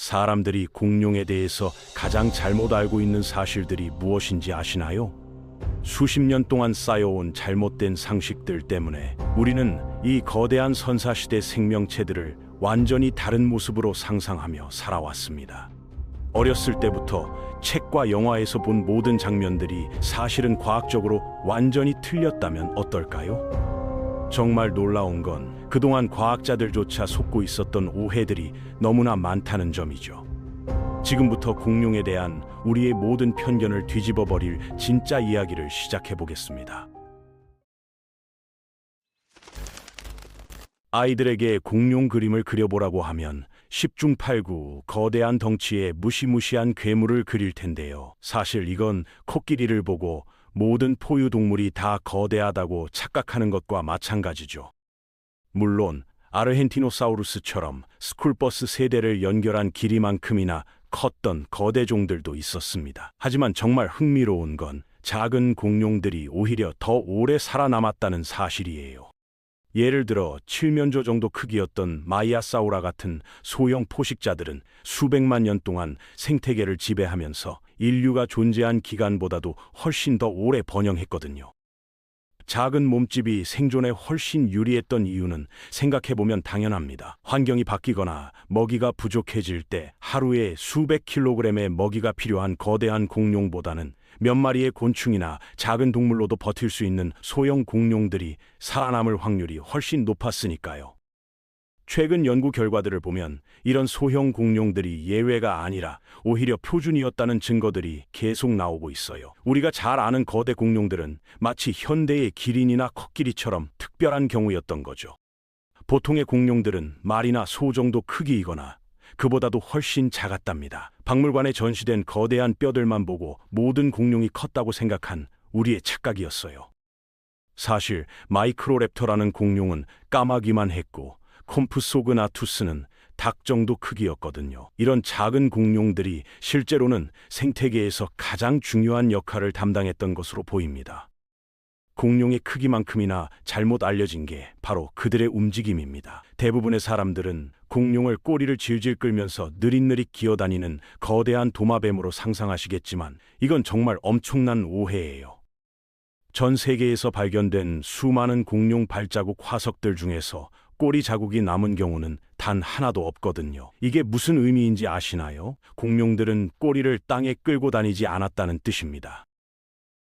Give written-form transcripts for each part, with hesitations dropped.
사람들이 공룡에 대해서 가장 잘못 알고 있는 사실들이 무엇인지 아시나요? 수십 년 동안 쌓여온 잘못된 상식들 때문에 우리는 이 거대한 선사시대 생명체들을 완전히 다른 모습으로 상상하며 살아왔습니다. 어렸을 때부터 책과 영화에서 본 모든 장면들이 사실은 과학적으로 완전히 틀렸다면 어떨까요? 정말 놀라운 건 그동안 과학자들조차 속고 있었던 오해들이 너무나 많다는 점이죠. 지금부터 공룡에 대한 우리의 모든 편견을 뒤집어 버릴 진짜 이야기를 시작해 보겠습니다. 아이들에게 공룡 그림을 그려보라고 하면 10중 8구 거대한 덩치에 무시무시한 괴물을 그릴 텐데요. 사실 이건 코끼리를 보고 모든 포유동물이 다 거대하다고 착각하는 것과 마찬가지죠. 물론 아르헨티노사우루스처럼 스쿨버스 세대를 연결한 길이만큼이나 컸던 거대 종들도 있었습니다. 하지만 정말 흥미로운 건 작은 공룡들이 오히려 더 오래 살아남았다는 사실이에요. 예를 들어 칠면조 정도 크기였던 마이아사우라 같은 소형 포식자들은 수백만 년 동안 생태계를 지배하면서 인류가 존재한 기간보다도 훨씬 더 오래 번영했거든요. 작은 몸집이 생존에 훨씬 유리했던 이유는 생각해보면 당연합니다. 환경이 바뀌거나 먹이가 부족해질 때 하루에 수백 킬로그램의 먹이가 필요한 거대한 공룡보다는 몇 마리의 곤충이나 작은 동물로도 버틸 수 있는 소형 공룡들이 살아남을 확률이 훨씬 높았으니까요. 최근 연구 결과들을 보면 이런 소형 공룡들이 예외가 아니라 오히려 표준이었다는 증거들이 계속 나오고 있어요. 우리가 잘 아는 거대 공룡들은 마치 현대의 기린이나 코끼리처럼 특별한 경우였던 거죠. 보통의 공룡들은 말이나 소 정도 크기이거나 그보다도 훨씬 작았답니다. 박물관에 전시된 거대한 뼈들만 보고 모든 공룡이 컸다고 생각한 우리의 착각이었어요. 사실 마이크로랩터라는 공룡은 까마귀만 했고 콤프소그나투스는 닭 정도 크기였거든요. 이런 작은 공룡들이 실제로는 생태계에서 가장 중요한 역할을 담당했던 것으로 보입니다. 공룡의 크기만큼이나 잘못 알려진 게 바로 그들의 움직임입니다. 대부분의 사람들은 공룡을 꼬리를 질질 끌면서 느릿느릿 기어다니는 거대한 도마뱀으로 상상하시겠지만 이건 정말 엄청난 오해예요. 전 세계에서 발견된 수많은 공룡 발자국 화석들 중에서 꼬리 자국이 남은 경우는 단 하나도 없거든요. 이게 무슨 의미인지 아시나요? 공룡들은 꼬리를 땅에 끌고 다니지 않았다는 뜻입니다.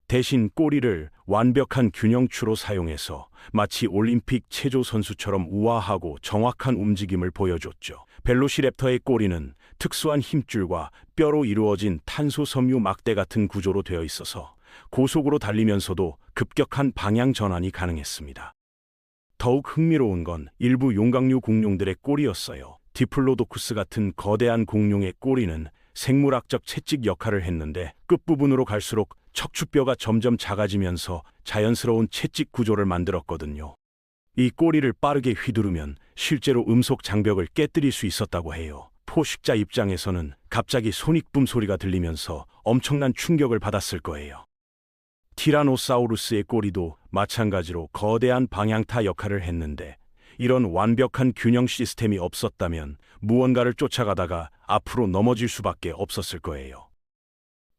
대신 꼬리를 완벽한 균형추로 사용해서 마치 올림픽 체조 선수처럼 우아하고 정확한 움직임을 보여줬죠. 벨로시랩터의 꼬리는 특수한 힘줄과 뼈로 이루어진 탄소 섬유 막대 같은 구조로 되어 있어서 고속으로 달리면서도 급격한 방향 전환이 가능했습니다. 더욱 흥미로운 건 일부 용각류 공룡들의 꼬리였어요. 디플로도쿠스 같은 거대한 공룡의 꼬리는 생물학적 채찍 역할을 했는데 끝부분으로 갈수록 척추뼈가 점점 작아지면서 자연스러운 채찍 구조를 만들었거든요. 이 꼬리를 빠르게 휘두르면 실제로 음속 장벽을 깨뜨릴 수 있었다고 해요. 포식자 입장에서는 갑자기 손익붐 소리가 들리면서 엄청난 충격을 받았을 거예요. 티라노사우루스의 꼬리도 마찬가지로 거대한 방향타 역할을 했는데 이런 완벽한 균형 시스템이 없었다면 무언가를 쫓아가다가 앞으로 넘어질 수밖에 없었을 거예요.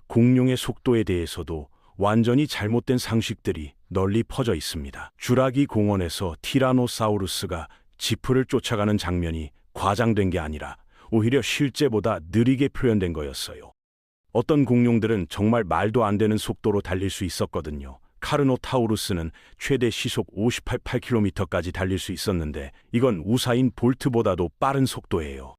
공룡의 속도에 대해서도 완전히 잘못된 상식들이 널리 퍼져 있습니다. 주라기 공원에서 티라노사우루스가 지프를 쫓아가는 장면이 과장된 게 아니라 오히려 실제보다 느리게 표현된 거였어요. 어떤 공룡들은 정말 말도 안 되는 속도로 달릴 수 있었거든요. 카르노타우루스는 최대 시속 58km까지 달릴 수 있었는데 이건 우사인 볼트보다도 빠른 속도예요.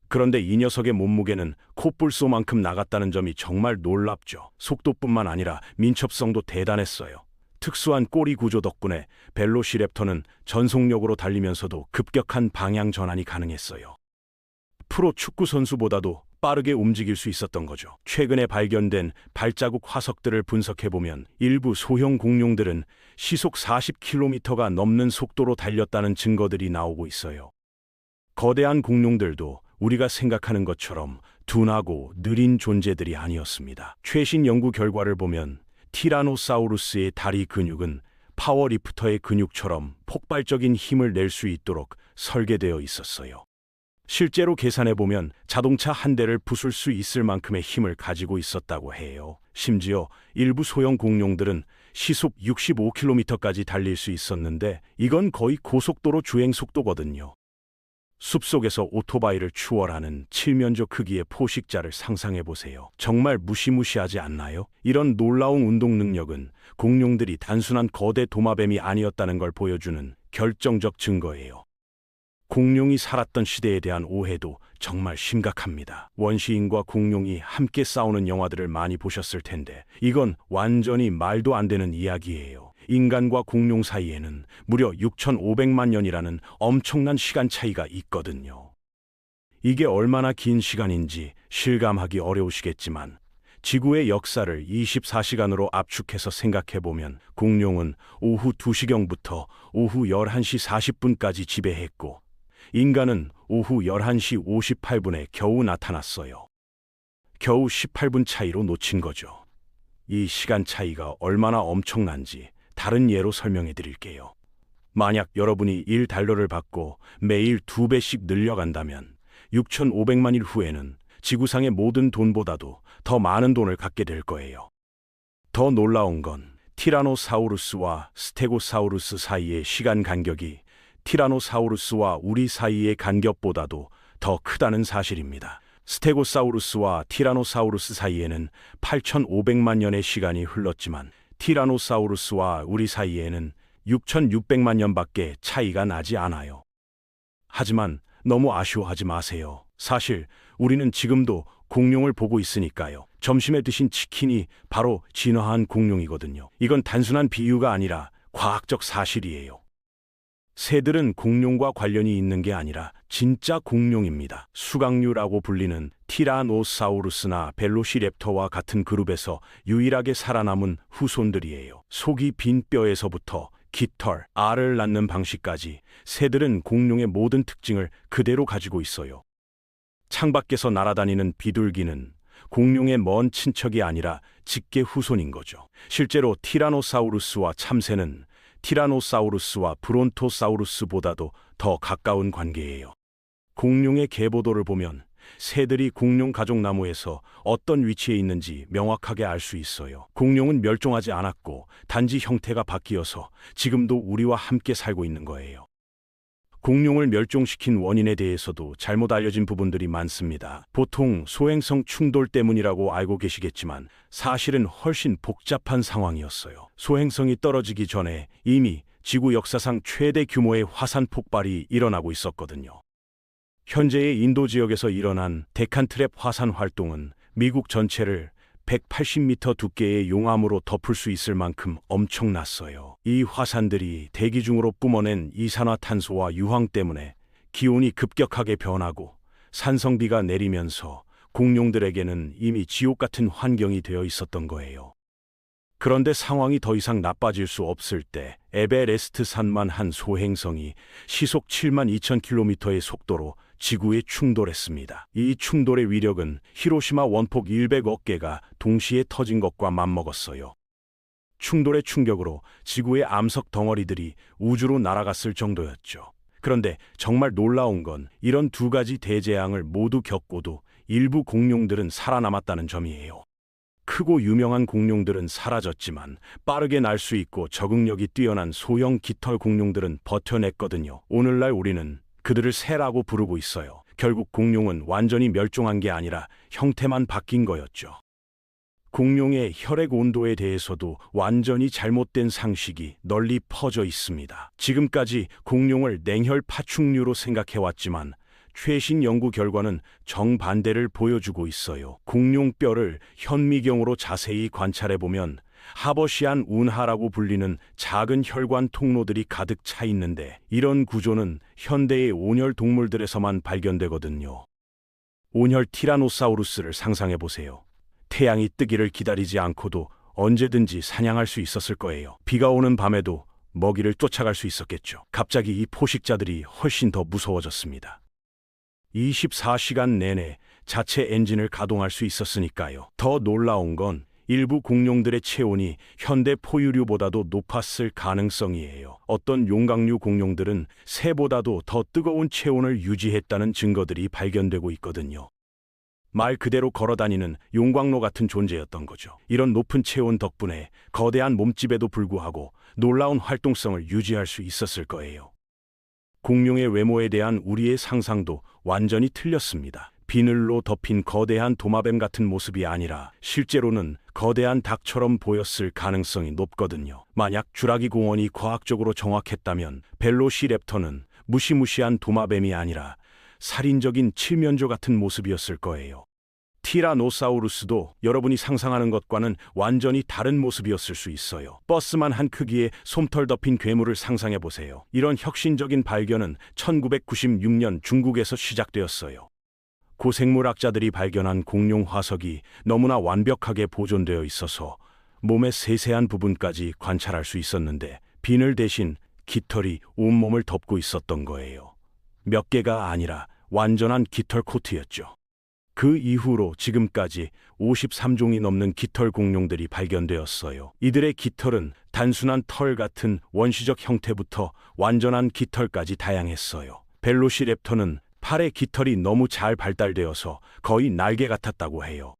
그런데 이 녀석의 몸무게는 코뿔소만큼 나갔다는 점이 정말 놀랍죠. 속도뿐만 아니라 민첩성도 대단했어요. 특수한 꼬리 구조 덕분에 벨로시랩터는 전속력으로 달리면서도 급격한 방향 전환이 가능했어요. 프로 축구 선수보다도 빠르게 움직일 수 있었던 거죠. 최근에 발견된 발자국 화석들을 분석해보면 일부 소형 공룡들은 시속 40km가 넘는 속도로 달렸다는 증거들이 나오고 있어요. 거대한 공룡들도 우리가 생각하는 것처럼 둔하고 느린 존재들이 아니었습니다. 최신 연구 결과를 보면 티라노사우루스의 다리 근육은 파워리프터의 근육처럼 폭발적인 힘을 낼 수 있도록 설계되어 있었어요. 실제로 계산해보면 자동차 한 대를 부술 수 있을 만큼의 힘을 가지고 있었다고 해요. 심지어 일부 소형 공룡들은 시속 65km까지 달릴 수 있었는데 이건 거의 고속도로 주행 속도거든요. 숲속에서 오토바이를 추월하는 칠면조 크기의 포식자를 상상해보세요. 정말 무시무시하지 않나요? 이런 놀라운 운동 능력은 공룡들이 단순한 거대 도마뱀이 아니었다는 걸 보여주는 결정적 증거예요. 공룡이 살았던 시대에 대한 오해도 정말 심각합니다. 원시인과 공룡이 함께 싸우는 영화들을 많이 보셨을 텐데 이건 완전히 말도 안 되는 이야기예요. 인간과 공룡 사이에는 무려 6,500만 년이라는 엄청난 시간 차이가 있거든요. 이게 얼마나 긴 시간인지 실감하기 어려우시겠지만 지구의 역사를 24시간으로 압축해서 생각해보면 공룡은 오후 2시경부터 오후 11시 40분까지 지배했고 인간은 오후 11시 58분에 겨우 나타났어요. 겨우 18분 차이로 놓친 거죠. 이 시간 차이가 얼마나 엄청난지 다른 예로 설명해 드릴게요. 만약 여러분이 $1를 받고 매일 2배씩 늘려간다면 6,500만 일 후에는 지구상의 모든 돈보다도 더 많은 돈을 갖게 될 거예요. 더 놀라운 건 티라노사우루스와 스테고사우루스 사이의 시간 간격이 티라노사우루스와 우리 사이의 간격보다도 더 크다는 사실입니다. 스테고사우루스와 티라노사우루스 사이에는 8,500만 년의 시간이 흘렀지만 티라노사우루스와 우리 사이에는 6,600만 년밖에 차이가 나지 않아요. 하지만 너무 아쉬워하지 마세요. 사실 우리는 지금도 공룡을 보고 있으니까요. 점심에 드신 치킨이 바로 진화한 공룡이거든요. 이건 단순한 비유가 아니라 과학적 사실이에요. 새들은 공룡과 관련이 있는 게 아니라 진짜 공룡입니다. 수각류라고 불리는 티라노사우루스나 벨로시랩터와 같은 그룹에서 유일하게 살아남은 후손들이에요. 속이 빈 뼈에서부터 깃털, 알을 낳는 방식까지 새들은 공룡의 모든 특징을 그대로 가지고 있어요. 창밖에서 날아다니는 비둘기는 공룡의 먼 친척이 아니라 직계 후손인 거죠. 실제로 티라노사우루스와 참새는 티라노사우루스와 브론토사우루스보다도 더 가까운 관계예요. 공룡의 계보도를 보면 새들이 공룡 가족 나무에서 어떤 위치에 있는지 명확하게 알 수 있어요. 공룡은 멸종하지 않았고 단지 형태가 바뀌어서 지금도 우리와 함께 살고 있는 거예요. 공룡을 멸종시킨 원인에 대해서도 잘못 알려진 부분들이 많습니다. 보통 소행성 충돌 때문이라고 알고 계시겠지만 사실은 훨씬 복잡한 상황이었어요. 소행성이 떨어지기 전에 이미 지구 역사상 최대 규모의 화산 폭발이 일어나고 있었거든요. 현재의 인도 지역에서 일어난 데칸트랩 화산 활동은 미국 전체를 180m 두께의 용암으로 덮을 수 있을 만큼 엄청났어요. 이 화산들이 대기 중으로 뿜어낸 이산화탄소와 유황 때문에 기온이 급격하게 변하고 산성비가 내리면서 공룡들에게는 이미 지옥 같은 환경이 되어 있었던 거예요. 그런데 상황이 더 이상 나빠질 수 없을 때 에베레스트 산만 한 소행성이 시속 72,000km의 속도로 지구에 충돌했습니다. 이 충돌의 위력은 히로시마 원폭 100억 개가 동시에 터진 것과 맞먹었어요. 충돌의 충격으로 지구의 암석 덩어리들이 우주로 날아갔을 정도였죠. 그런데 정말 놀라운 건 이런 두 가지 대재앙을 모두 겪고도 일부 공룡들은 살아남았다는 점이에요. 크고 유명한 공룡들은 사라졌지만 빠르게 날 수 있고 적응력이 뛰어난 소형 깃털 공룡들은 버텨냈거든요. 오늘날 우리는 그들을 새라고 부르고 있어요. 결국 공룡은 완전히 멸종한 게 아니라 형태만 바뀐 거였죠. 공룡의 혈액 온도에 대해서도 완전히 잘못된 상식이 널리 퍼져 있습니다. 지금까지 공룡을 냉혈 파충류로 생각해왔지만 최신 연구 결과는 정반대를 보여주고 있어요. 공룡 뼈를 현미경으로 자세히 관찰해보면 하버시안 운하라고 불리는 작은 혈관 통로들이 가득 차 있는데 이런 구조는 현대의 온혈 동물들에서만 발견되거든요. 온혈 티라노사우루스를 상상해보세요. 태양이 뜨기를 기다리지 않고도 언제든지 사냥할 수 있었을 거예요. 비가 오는 밤에도 먹이를 쫓아갈 수 있었겠죠. 갑자기 이 포식자들이 훨씬 더 무서워졌습니다. 24시간 내내 자체 엔진을 가동할 수 있었으니까요. 더 놀라운 건 일부 공룡들의 체온이 현대 포유류보다도 높았을 가능성이에요. 어떤 용각류 공룡들은 새보다도 더 뜨거운 체온을 유지했다는 증거들이 발견되고 있거든요. 말 그대로 걸어다니는 용광로 같은 존재였던 거죠. 이런 높은 체온 덕분에 거대한 몸집에도 불구하고 놀라운 활동성을 유지할 수 있었을 거예요. 공룡의 외모에 대한 우리의 상상도 완전히 틀렸습니다. 비늘로 덮인 거대한 도마뱀 같은 모습이 아니라 실제로는 거대한 닭처럼 보였을 가능성이 높거든요. 만약 주라기 공원이 과학적으로 정확했다면 벨로시랩터는 무시무시한 도마뱀이 아니라 살인적인 칠면조 같은 모습이었을 거예요. 티라노사우루스도 여러분이 상상하는 것과는 완전히 다른 모습이었을 수 있어요. 버스만 한 크기의 솜털 덮인 괴물을 상상해 보세요. 이런 혁신적인 발견은 1996년 중국에서 시작되었어요. 고생물학자들이 발견한 공룡 화석이 너무나 완벽하게 보존되어 있어서 몸의 세세한 부분까지 관찰할 수 있었는데 비늘 대신 깃털이 온몸을 덮고 있었던 거예요. 몇 개가 아니라 완전한 깃털 코트였죠. 그 이후로 지금까지 53종이 넘는 깃털 공룡들이 발견되었어요. 이들의 깃털은 단순한 털 같은 원시적 형태부터 완전한 깃털까지 다양했어요. 벨로시랩터는 팔의 깃털이 너무 잘 발달되어서 거의 날개 같았다고 해요.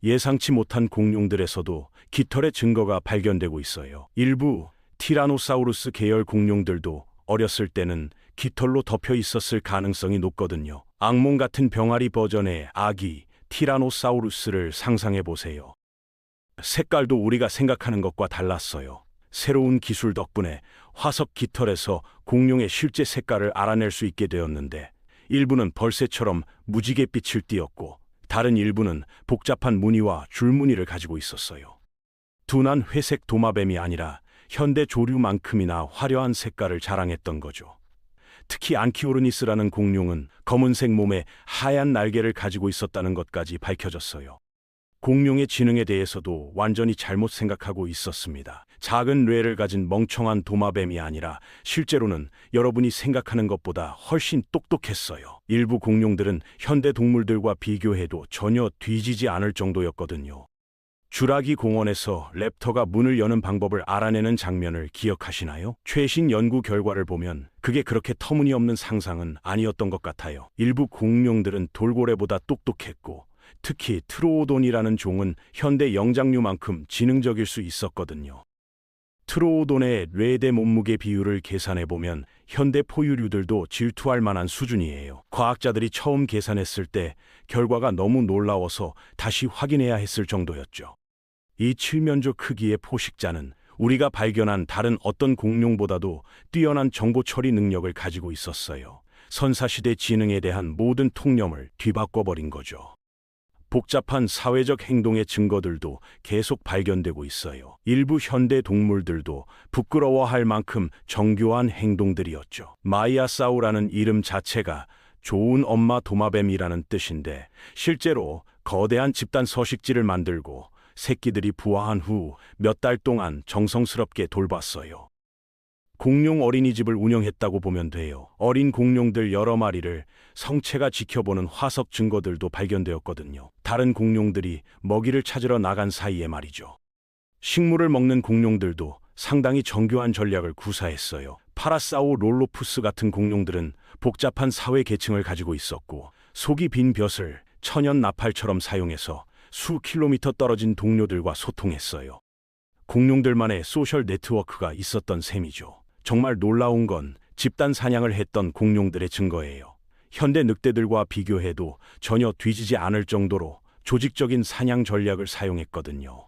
예상치 못한 공룡들에서도 깃털의 증거가 발견되고 있어요. 일부 티라노사우루스 계열 공룡들도 어렸을 때는 깃털로 덮여 있었을 가능성이 높거든요. 악몽 같은 병아리 버전의 아기 티라노사우루스를 상상해 보세요. 색깔도 우리가 생각하는 것과 달랐어요. 새로운 기술 덕분에 화석 깃털에서 공룡의 실제 색깔을 알아낼 수 있게 되었는데 일부는 벌새처럼 무지개 빛을 띠었고 다른 일부는 복잡한 무늬와 줄무늬를 가지고 있었어요. 둔한 회색 도마뱀이 아니라 현대 조류만큼이나 화려한 색깔을 자랑했던 거죠. 특히 안키오르니스라는 공룡은 검은색 몸에 하얀 날개를 가지고 있었다는 것까지 밝혀졌어요. 공룡의 지능에 대해서도 완전히 잘못 생각하고 있었습니다. 작은 뇌를 가진 멍청한 도마뱀이 아니라 실제로는 여러분이 생각하는 것보다 훨씬 똑똑했어요. 일부 공룡들은 현대 동물들과 비교해도 전혀 뒤지지 않을 정도였거든요. 주라기 공원에서 랩터가 문을 여는 방법을 알아내는 장면을 기억하시나요? 최신 연구 결과를 보면 그게 그렇게 터무니없는 상상은 아니었던 것 같아요. 일부 공룡들은 돌고래보다 똑똑했고 특히 트로오돈이라는 종은 현대 영장류만큼 지능적일 수 있었거든요. 트로오돈의 뇌 대 몸무게 비율을 계산해보면 현대 포유류들도 질투할 만한 수준이에요. 과학자들이 처음 계산했을 때 결과가 너무 놀라워서 다시 확인해야 했을 정도였죠. 이 칠면조 크기의 포식자는 우리가 발견한 다른 어떤 공룡보다도 뛰어난 정보 처리 능력을 가지고 있었어요. 선사시대 지능에 대한 모든 통념을 뒤바꿔버린 거죠. 복잡한 사회적 행동의 증거들도 계속 발견되고 있어요. 일부 현대 동물들도 부끄러워할 만큼 정교한 행동들이었죠. 마이아사우라는 이름 자체가 좋은 엄마 도마뱀이라는 뜻인데 실제로 거대한 집단 서식지를 만들고 새끼들이 부화한 후 몇 달 동안 정성스럽게 돌봤어요. 공룡 어린이집을 운영했다고 보면 돼요. 어린 공룡들 여러 마리를 성체가 지켜보는 화석 증거들도 발견되었거든요. 다른 공룡들이 먹이를 찾으러 나간 사이에 말이죠. 식물을 먹는 공룡들도 상당히 정교한 전략을 구사했어요. 파라사우롤로푸스 같은 공룡들은 복잡한 사회 계층을 가지고 있었고 속이 빈 벼슬, 천연 나팔처럼 사용해서 수 킬로미터 떨어진 동료들과 소통했어요. 공룡들만의 소셜 네트워크가 있었던 셈이죠. 정말 놀라운 건 집단 사냥을 했던 공룡들의 증거예요. 현대 늑대들과 비교해도 전혀 뒤지지 않을 정도로 조직적인 사냥 전략을 사용했거든요.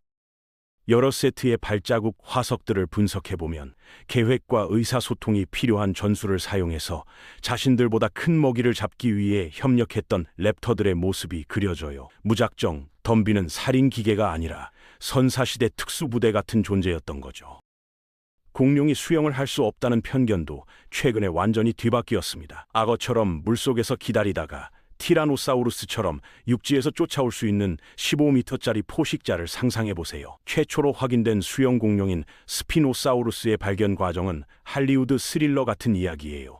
여러 세트의 발자국 화석들을 분석해보면 계획과 의사소통이 필요한 전술을 사용해서 자신들보다 큰 먹이를 잡기 위해 협력했던 랩터들의 모습이 그려져요. 무작정 덤비는 살인 기계가 아니라 선사시대 특수부대 같은 존재였던 거죠. 공룡이 수영을 할 수 없다는 편견도 최근에 완전히 뒤바뀌었습니다. 악어처럼 물속에서 기다리다가 티라노사우루스처럼 육지에서 쫓아올 수 있는 15m짜리 포식자를 상상해보세요. 최초로 확인된 수영 공룡인 스피노사우루스의 발견 과정은 할리우드 스릴러 같은 이야기예요.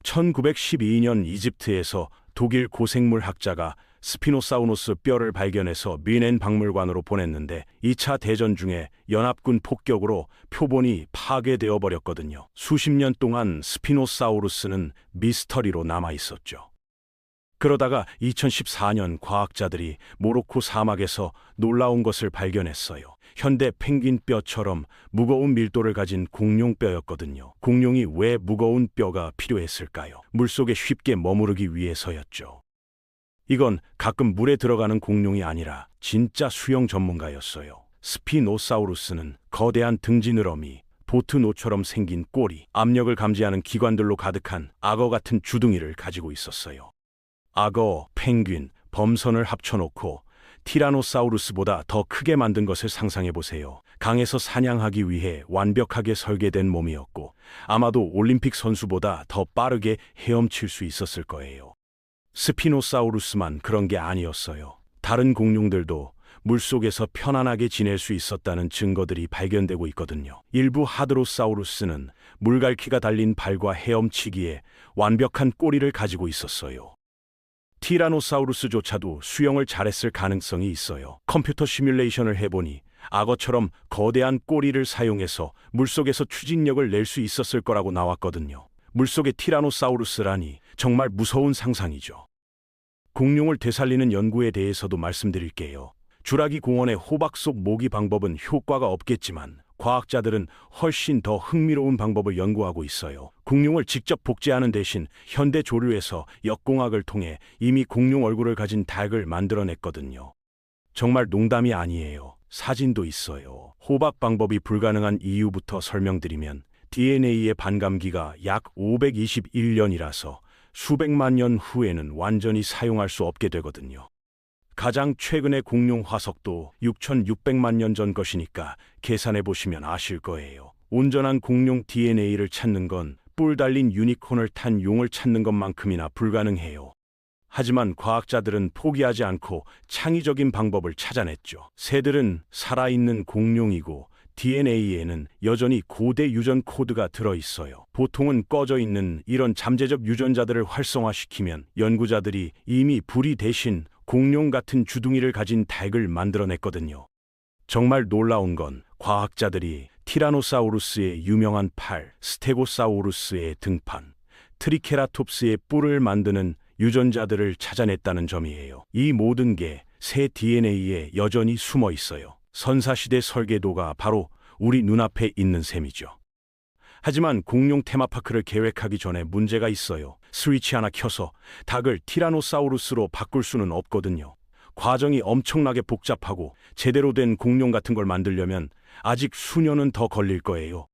1912년 이집트에서 독일 고생물 학자가 스피노사우루스 뼈를 발견해서 뮌헨 박물관으로 보냈는데 2차 대전 중에 연합군 폭격으로 표본이 파괴되어 버렸거든요. 수십 년 동안 스피노사우루스는 미스터리로 남아 있었죠. 그러다가 2014년 과학자들이 모로코 사막에서 놀라운 것을 발견했어요. 현대 펭귄 뼈처럼 무거운 밀도를 가진 공룡뼈였거든요. 공룡이 왜 무거운 뼈가 필요했을까요? 물속에 쉽게 머무르기 위해서였죠. 이건 가끔 물에 들어가는 공룡이 아니라 진짜 수영 전문가였어요. 스피노사우루스는 거대한 등지느러미, 보트노처럼 생긴 꼬리, 압력을 감지하는 기관들로 가득한 악어 같은 주둥이를 가지고 있었어요. 악어, 펭귄, 범선을 합쳐놓고 티라노사우루스보다 더 크게 만든 것을 상상해 보세요. 강에서 사냥하기 위해 완벽하게 설계된 몸이었고 아마도 올림픽 선수보다 더 빠르게 헤엄칠 수 있었을 거예요. 스피노사우루스만 그런 게 아니었어요. 다른 공룡들도 물속에서 편안하게 지낼 수 있었다는 증거들이 발견되고 있거든요. 일부 하드로사우루스는 물갈퀴가 달린 발과 헤엄치기에 완벽한 꼬리를 가지고 있었어요. 티라노사우루스조차도 수영을 잘했을 가능성이 있어요. 컴퓨터 시뮬레이션을 해보니 악어처럼 거대한 꼬리를 사용해서 물속에서 추진력을 낼 수 있었을 거라고 나왔거든요. 물속의 티라노사우루스라니 정말 무서운 상상이죠. 공룡을 되살리는 연구에 대해서도 말씀드릴게요. 주라기 공원의 호박 속 모기 방법은 효과가 없겠지만 과학자들은 훨씬 더 흥미로운 방법을 연구하고 있어요. 공룡을 직접 복제하는 대신 현대 조류에서 역공학을 통해 이미 공룡 얼굴을 가진 닭을 만들어냈거든요. 정말 농담이 아니에요. 사진도 있어요. 호박 방법이 불가능한 이유부터 설명드리면 DNA의 반감기가 약 521년이라서 수백만 년 후에는 완전히 사용할 수 없게 되거든요. 가장 최근의 공룡 화석도 6,600만 년 전 것이니까 계산해 보시면 아실 거예요. 온전한 공룡 DNA를 찾는 건 뿔 달린 유니콘을 탄 용을 찾는 것만큼이나 불가능해요. 하지만 과학자들은 포기하지 않고 창의적인 방법을 찾아냈죠. 새들은 살아있는 공룡이고 DNA에는 여전히 고대 유전 코드가 들어있어요. 보통은 꺼져 있는 이런 잠재적 유전자들을 활성화시키면 연구자들이 이미 부리 대신 공룡 같은 주둥이를 가진 닭을 만들어냈거든요. 정말 놀라운 건 과학자들이 티라노사우루스의 유명한 팔, 스테고사우루스의 등판, 트리케라톱스의 뿔을 만드는 유전자들을 찾아냈다는 점이에요. 이 모든 게 새 DNA에 여전히 숨어 있어요. 선사시대 설계도가 바로 우리 눈앞에 있는 셈이죠. 하지만 공룡 테마파크를 계획하기 전에 문제가 있어요. 스위치 하나 켜서 닭을 티라노사우루스로 바꿀 수는 없거든요. 과정이 엄청나게 복잡하고 제대로 된 공룡 같은 걸 만들려면 아직 수년은 더 걸릴 거예요.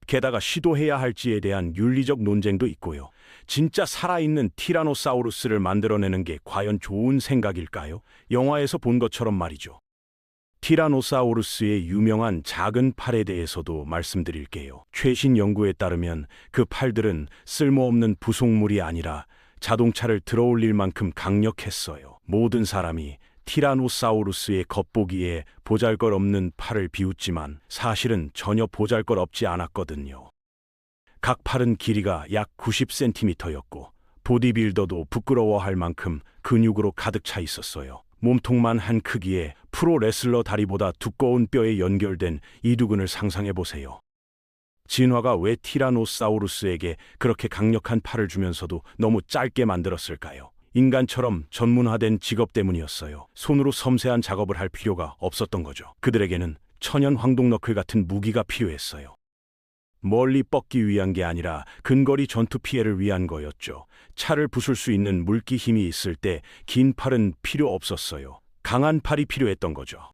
게다가 시도해야 할지에 대한 윤리적 논쟁도 있고요. 진짜 살아있는 티라노사우루스를 만들어내는 게 과연 좋은 생각일까요? 영화에서 본 것처럼 말이죠. 티라노사우루스의 유명한 작은 팔에 대해서도 말씀드릴게요. 최신 연구에 따르면 그 팔들은 쓸모없는 부속물이 아니라 자동차를 들어올릴 만큼 강력했어요. 모든 사람이 티라노사우루스의 겉보기에 보잘것없는 팔을 비웃지만 사실은 전혀 보잘것없지 않았거든요. 각 팔은 길이가 약 90cm였고 보디빌더도 부끄러워할 만큼 근육으로 가득 차 있었어요. 몸통만 한 크기에 프로 레슬러 다리보다 두꺼운 뼈에 연결된 이두근을 상상해 보세요. 진화가 왜 티라노사우루스에게 그렇게 강력한 팔을 주면서도 너무 짧게 만들었을까요? 인간처럼 전문화된 직업 때문이었어요. 손으로 섬세한 작업을 할 필요가 없었던 거죠. 그들에게는 천연 황동너클 같은 무기가 필요했어요. 멀리 뻗기 위한 게 아니라 근거리 전투 피해를 위한 거였죠. 차를 부술 수 있는 물기 힘이 있을 때 긴 팔은 필요 없었어요. 강한 팔이 필요했던 거죠.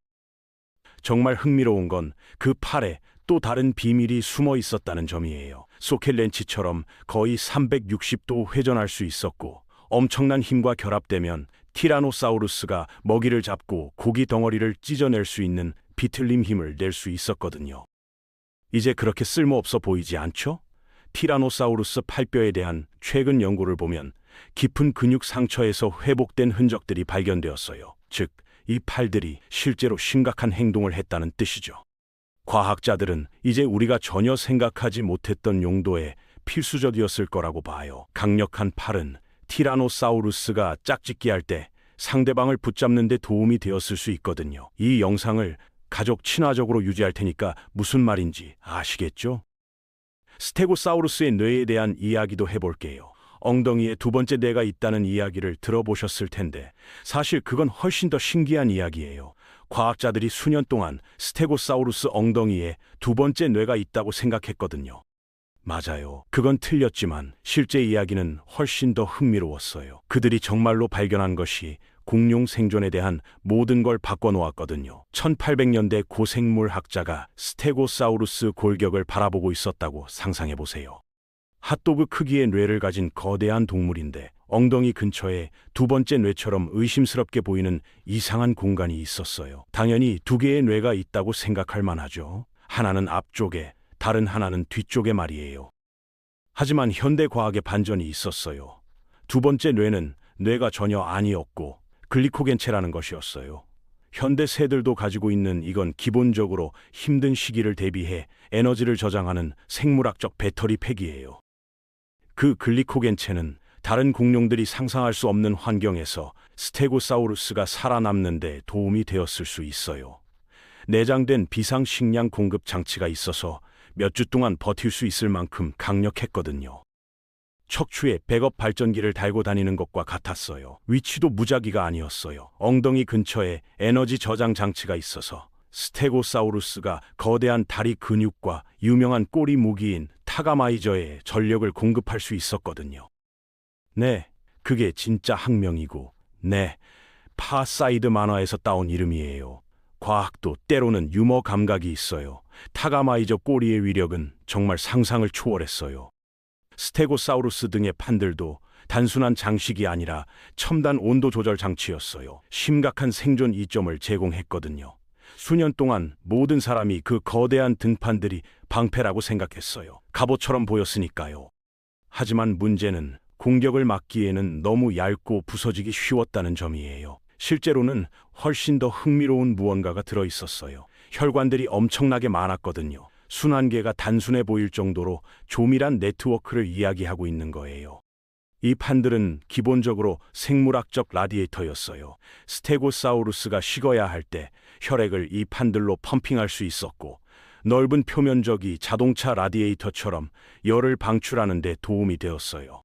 정말 흥미로운 건 그 팔에 또 다른 비밀이 숨어 있었다는 점이에요. 소켓 렌치처럼 거의 360도 회전할 수 있었고 엄청난 힘과 결합되면 티라노사우루스가 먹이를 잡고 고기 덩어리를 찢어낼 수 있는 비틀림 힘을 낼 수 있었거든요. 이제 그렇게 쓸모없어 보이지 않죠? 티라노사우루스 팔뼈에 대한 최근 연구를 보면 깊은 근육 상처에서 회복된 흔적들이 발견되었어요. 즉, 이 팔들이 실제로 심각한 행동을 했다는 뜻이죠. 과학자들은 이제 우리가 전혀 생각하지 못했던 용도에 필수적이었을 거라고 봐요. 강력한 팔은 티라노사우루스가 짝짓기 할 때 상대방을 붙잡는 데 도움이 되었을 수 있거든요. 이 영상을 가족 친화적으로 유지할 테니까 무슨 말인지 아시겠죠? 스테고사우루스의 뇌에 대한 이야기도 해볼게요. 엉덩이에 두 번째 뇌가 있다는 이야기를 들어보셨을 텐데 사실 그건 훨씬 더 신기한 이야기예요. 과학자들이 수년 동안 스테고사우루스 엉덩이에 두 번째 뇌가 있다고 생각했거든요. 맞아요. 그건 틀렸지만 실제 이야기는 훨씬 더 흥미로웠어요. 그들이 정말로 발견한 것이 공룡 생존에 대한 모든 걸 바꿔놓았거든요. 1800년대 고생물 학자가 스테고사우루스 골격을 바라보고 있었다고 상상해보세요. 핫도그 크기의 뇌를 가진 거대한 동물인데 엉덩이 근처에 두 번째 뇌처럼 의심스럽게 보이는 이상한 공간이 있었어요. 당연히 두 개의 뇌가 있다고 생각할 만하죠. 하나는 앞쪽에, 다른 하나는 뒤쪽에 말이에요. 하지만 현대 과학의 반전이 있었어요. 두 번째 뇌는 뇌가 전혀 아니었고 글리코겐체라는 것이었어요. 현대 새들도 가지고 있는 이건 기본적으로 힘든 시기를 대비해 에너지를 저장하는 생물학적 배터리 팩이에요. 그 글리코겐체는 다른 공룡들이 상상할 수 없는 환경에서 스테고사우루스가 살아남는 데 도움이 되었을 수 있어요. 내장된 비상식량 공급 장치가 있어서 몇 주 동안 버틸 수 있을 만큼 강력했거든요. 척추에 백업 발전기를 달고 다니는 것과 같았어요. 위치도 무작위가 아니었어요. 엉덩이 근처에 에너지 저장 장치가 있어서 스테고사우루스가 거대한 다리 근육과 유명한 꼬리 무기인 타가마이저에 전력을 공급할 수 있었거든요. 네, 그게 진짜 학명이고, 네, 파사이드 만화에서 따온 이름이에요. 과학도 때로는 유머 감각이 있어요. 타가마이저 꼬리의 위력은 정말 상상을 초월했어요. 스테고사우루스 등의 판들도 단순한 장식이 아니라 첨단 온도 조절 장치였어요. 심각한 생존 이점을 제공했거든요. 수년 동안 모든 사람이 그 거대한 등판들이 방패라고 생각했어요. 갑옷처럼 보였으니까요. 하지만 문제는 공격을 막기에는 너무 얇고 부서지기 쉬웠다는 점이에요. 실제로는 훨씬 더 흥미로운 무언가가 들어있었어요. 혈관들이 엄청나게 많았거든요. 순환계가 단순해 보일 정도로 조밀한 네트워크를 이야기하고 있는 거예요. 이 판들은 기본적으로 생물학적 라디에이터였어요. 스테고사우루스가 식어야 할 때 혈액을 이 판들로 펌핑할 수 있었고, 넓은 표면적이 자동차 라디에이터처럼 열을 방출하는 데 도움이 되었어요.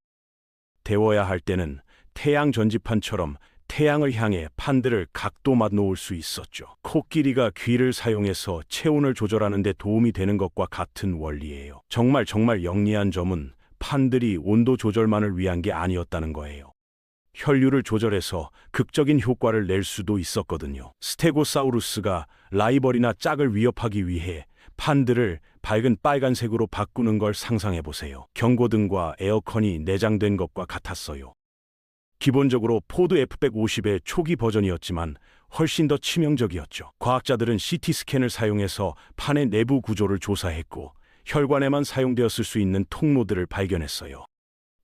데워야 할 때는 태양 전지판처럼 태양을 향해 판들을 각도만 놓을 수 있었죠. 코끼리가 귀를 사용해서 체온을 조절하는 데 도움이 되는 것과 같은 원리예요. 정말 영리한 점은 판들이 온도 조절만을 위한 게 아니었다는 거예요. 혈류를 조절해서 극적인 효과를 낼 수도 있었거든요. 스테고사우루스가 라이벌이나 짝을 위협하기 위해 판들을 밝은 빨간색으로 바꾸는 걸 상상해 보세요. 경고등과 에어컨이 내장된 것과 같았어요. 기본적으로 포드 F150의 초기 버전이었지만 훨씬 더 치명적이었죠. 과학자들은 CT 스캔을 사용해서 판의 내부 구조를 조사했고 혈관에만 사용되었을 수 있는 통로들을 발견했어요.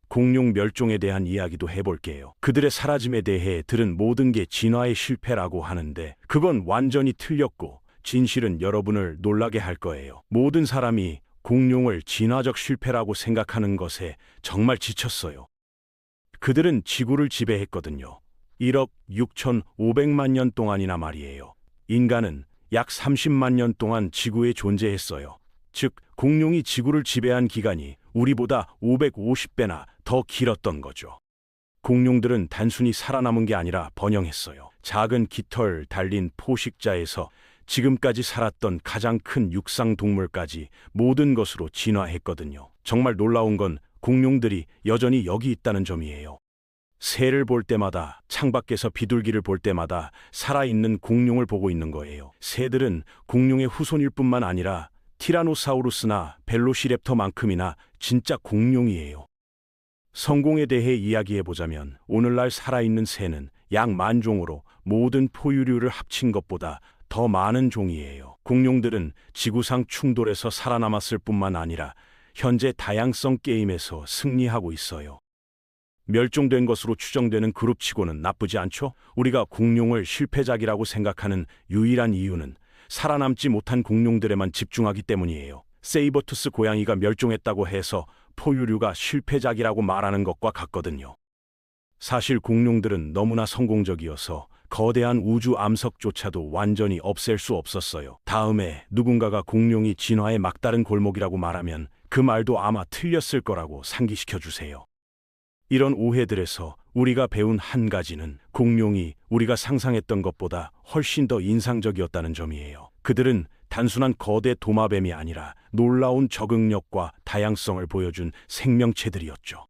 공룡 멸종에 대한 이야기도 해볼게요. 그들의 사라짐에 대해 들은 모든 게 진화의 실패라고 하는데 그건 완전히 틀렸고 진실은 여러분을 놀라게 할 거예요. 모든 사람이 공룡을 진화적 실패라고 생각하는 것에 정말 지쳤어요. 그들은 지구를 지배했거든요. 1억 6,500만 년 동안이나 말이에요. 인간은 약 30만 년 동안 지구에 존재했어요. 즉, 공룡이 지구를 지배한 기간이 우리보다 550배나 더 길었던 거죠. 공룡들은 단순히 살아남은 게 아니라 번영했어요. 작은 깃털 달린 포식자에서 지금까지 살았던 가장 큰 육상 동물까지 모든 것으로 진화했거든요. 정말 놀라운 건 공룡들이 여전히 여기 있다는 점이에요. 새를 볼 때마다, 창밖에서 비둘기를 볼 때마다 살아있는 공룡을 보고 있는 거예요. 새들은 공룡의 후손일 뿐만 아니라 티라노사우루스나 벨로시랩터만큼이나 진짜 공룡이에요. 성공에 대해 이야기해보자면 오늘날 살아있는 새는 약 10,000종으로 모든 포유류를 합친 것보다 더 많은 종이에요. 공룡들은 지구상 충돌에서 살아남았을 뿐만 아니라 현재 다양성 게임에서 승리하고 있어요. 멸종된 것으로 추정되는 그룹치고는 나쁘지 않죠? 우리가 공룡을 실패작이라고 생각하는 유일한 이유는 살아남지 못한 공룡들에만 집중하기 때문이에요. 세이버투스 고양이가 멸종했다고 해서 포유류가 실패작이라고 말하는 것과 같거든요. 사실 공룡들은 너무나 성공적이어서 거대한 우주 암석조차도 완전히 없앨 수 없었어요. 다음에 누군가가 공룡이 진화의 막다른 골목이라고 말하면 그 말도 아마 틀렸을 거라고 상기시켜 주세요. 이런 오해들에서 우리가 배운 한 가지는 공룡이 우리가 상상했던 것보다 훨씬 더 인상적이었다는 점이에요. 그들은 단순한 거대 도마뱀이 아니라 놀라운 적응력과 다양성을 보여준 생명체들이었죠.